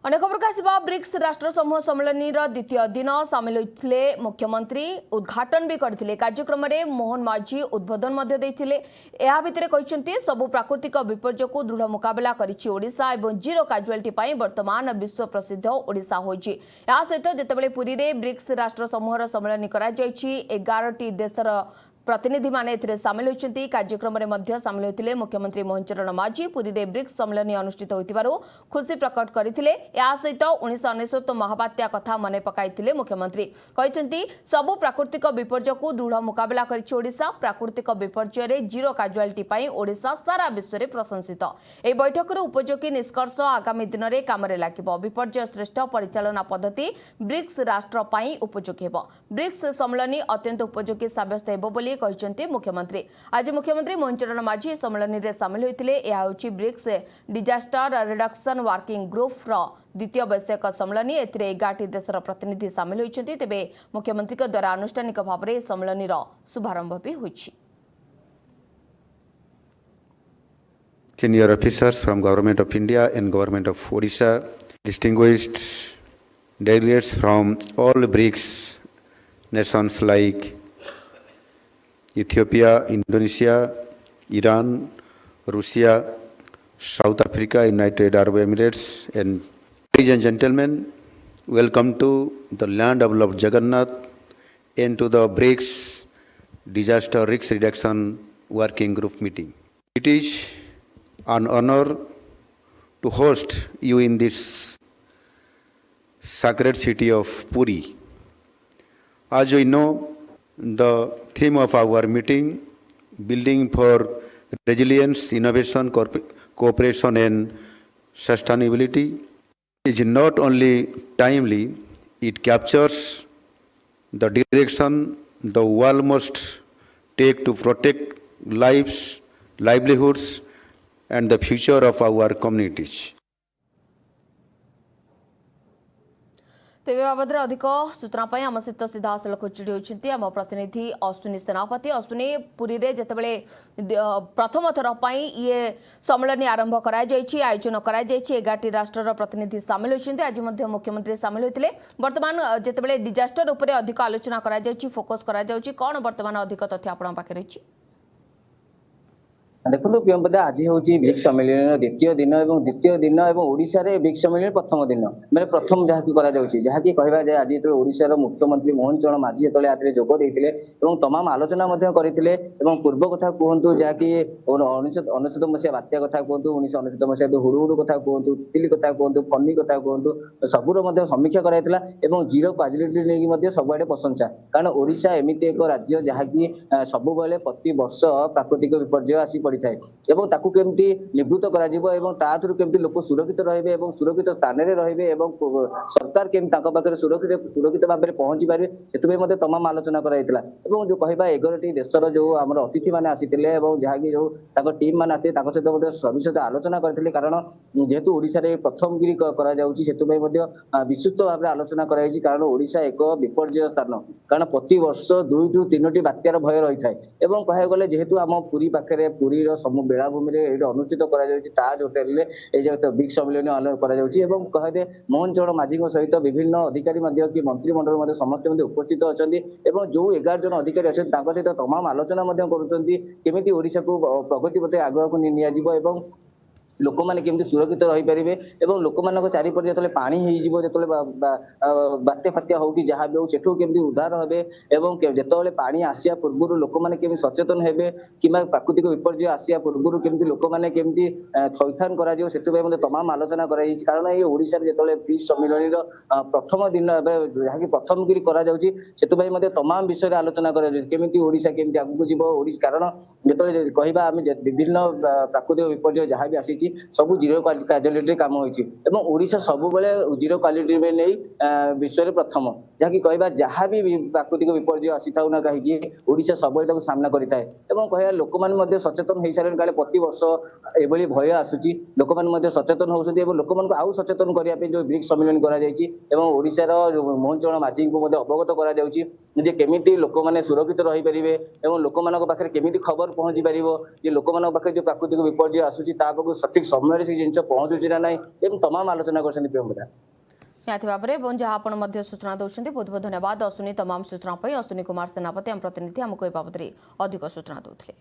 अन्य खबर का ब्रिक्स राष्ट्र समूह सम्मेलन द्वितीय दिन सामिल होते मुख्यमंत्री उद्घाटन भी करते कार्यक्रम में मोहन माझी उद्बोधन भितर कहते सबु प्राकृतिक विपर्य को दृढ़ मुकाबला करिछा एवं जीरो काजुआलिटी वर्तमान विश्व प्रसिद्ध ओडिशा होइछि। या सहित जितेबाला पुरी में ब्रिक्स राष्ट्र समूह सम्मेलन कर 11टी देशर प्रतिनिधि माने सामिल होती कार्यक्रम में सामिल होते मुख्यमंत्री मोहन चरण माझी पुरी में ब्रिक्स सम्मेलन अनुष्ठित होतिबारु खुशी प्रकट करथिले। या सहित 1999 महाबात्या कथा मन पकाइथिले मुख्यमंत्री कहते सबु प्राकृतिक विपर्य को दृढ़ मुकाबला करिछि ओडिशा। प्राकृतिक विपर्य रे जीरो काजुआलिटी ओडिशा सारा विश्व में प्रशंसित। ए बैठक उपयोगी निष्कर्ष आगामी दिन में काम लागिबो। विपर्य श्रेष्ठ परिचालना पद्धति ब्रिक्स राष्ट्र पई उपयोगी हेबो। ब्रिक्स सम्मेलन अत्यंत उपयोगी साब्यस्त हेबो बोली कहते मुख्यमंत्री। आज मुख्यमंत्री मोहन चरण माझी सम्मेलन में सामिल होते BRICS disaster reduction working group द्वितीय वैश्विक सम्मेलन। एथिरे 11टी देशर प्रतिनिधि सामिल होती तेबे मुख्यमंत्री द्वारा आनुष्ठानिक भाव में सम्मेलन शुभारंभ भी होइछि। Senior officers from Government of India and Government of Odisha, distinguished delegates from all BRICS nations like Ethiopia, Indonesia, Iran, Russia, South Africa, United Arab Emirates, and ladies and gentlemen, welcome to the land of Lord Jagannath and to the BRICS Disaster Risk Reduction Working Group meeting. It is an honor to host you in this sacred city of Puri. As we know, the theme of our meeting, building for resilience, innovation, cooperation and sustainability, is not only timely, it captures the direction the world must take to protect lives, livelihoods and the future of our communities. तेज बाबद अधिक सूचना आम सहित सीधा सलख जोड़ी होती आम प्रतिनिधि अश्विनी सेनापति। अश्विनी पुरी में जितेबाला प्रथम थर ये सम्मेलन आरंभ कर आयोजन कर 11टी राष्ट्र प्रतिनिधि सामिल होती। आज मुख्यमंत्री सामिल होते। बर्तमान जितेबाला डिजास्टर उपरे अधिक आलोचना कर फोकस कर कौन बर्तमान अधिक तथ्य आपण पाखे रही? देखो प्रियंपदा आज हूँ ब्रिक्स सम्मेलन द्वितीय दिन ओडिशा रे ब्रिक्स सम्मेलन प्रथम दिन मैंने प्रथम जहाँकि कहवा जाए आज जो ओडिशार मुख्यमंत्री मोहन चरण माझी जो जोग देते तमाम आलोचना करते पूर्व कथा कहतु जहाँकि 1999 मसीहा बात्या कथा कहतु 1999 मसीहा हुड़ुहुड़ु कथा कहतु तितली कथा कहतु फनी कथा कहतु सबूर समीक्षा कराइला जीरो काजुआलिटी नहीं सबुआड़े प्रशंसा। कारण ओडिशा एमती एक राज्य जहाँकि सब प्रति वर्ष प्राकृतिक विपर्य आसी पड़िथाए एवं ताकू केमती निवृत्त करा जिवो एवं ताथुरु केमती लोक सुरक्षित रहिबे एवं सुरक्षित स्थान रे रहिबे एवं सरकार केमती ताको पाखरे सुरक्षित भाव में पहुंची पारे सेतुबे मध्ये तमाम आलोचना कराइतला। एवं जो कहबा 11टी देशर जो हमर अतिथि माने आसीतिले एवं जहाँकि जो ताको टीम माने आसी ताको सहित मध्ये सविशेष आलोचना करथिले। कारण जेहेतु ओडिशा रे प्रथम गिरी करा जाउची सेतुबे मध्ये विस्तृत भाव में आलोचना कराइछि। कारण ओडिशा एक विपर्य स्थान कारण प्रति वर्ष 2 ରୁ 3ଟି बात्यार भय रही थाए एवं कहया गले जेहेतु हम पुरी पाखरे पुरी समूह बेलाभूमि अनुष्ठित ताज होटेल ब्रिक्स सम्मेलन कहते मोहन चरण माझी सहित विभिन्न अधिकारी कि मंत्रिमंडल समस्त उपस्थित अच्छा जो 11 जन अधिकारी अच्छे सहित तमाम आलोचना करमी ओडिशा को प्रगति पथे आगक नि लोक मैंने केमती सुरक्षित रही पारे और लोक मान चारिपटे जो पानी जो बात्या फात्या हो कि जहाँ भी हो सेठू केमती उद्धार हे जो पानी आसिया पूर्व लोक मैंने केमती सचेतन हे कि प्राकृतिक विपर्य आसिया पूर्व केमती लोक मैंने केमती थैथान कर तमाम आलोचना कराई। कारण ये ओडिशा रे जो ब्रिक्स सम्मेलन प्रथम दिन जहाँकि प्रथम गिरी कर तमाम विषय आलोचना करमी ओडिशा केमती आगू जीव कारण जो कहवा आम विभिन्न प्राकृतिक विपर्य जहाँ भी आसी सब जीरो काजुआलिटी काम होइछि एवं ओडिशा सब बेले जीरो क्वालिटी में नहीं विश्व रे प्रथम जहाँकि कहबा जहाँ भी प्राकृतिक विपर्य आसी थाउ ना कहीं ओडिशा सब बेले सामना करिताए एवं कहया लोक मान मध्ये सचेतन होई सारे काले प्रति वर्ष एभली भय आसुची लोक मान मध्ये सचेतन होउछथि एवं लोक मान को आउ सचेतन करिया पे जो ब्रिक्स सम्मेलन करा जायछि एवं ओडिशा रो मोहन चरण माझी को मध्ये अवगत करा जाउछि जे केमिति लोक माने सुरक्षित रही परिबे एवं लोक मान को पाखरे केमिति खबर पहुंची परिबो जे लोक मान पाखरे जो प्राकृतिक विपर्य आसुची ता पाखु ଠିକ ସମୟରେ ସେ ଜିନିଷ ପହଞ୍ଚୁଛି ନା ନାହିଁ ଏବଂ ତମାମ ଆଲୋଚନା କରିଛନ୍ତି ପ୍ରିୟମ୍ବଦା। ନିହାତି ଭାବରେ ଏବଂ ଯାହା ଆପଣ ମଧ୍ୟ ସୂଚନା ଦେଉଛନ୍ତି ବହୁତ ବହୁତ ଧନ୍ୟବାଦ ଅଶ୍ୱିନୀ। ତମାମ ସୂଚନା ପାଇଁ ଅଶ୍ୱିନୀ କୁମାର ସେନାପତି ଆମ ପ୍ରତିନିଧି ଆମକୁ ଏ ବାବଦରେ ଅଧିକ ସୂଚନା ଦେଉଥିଲେ।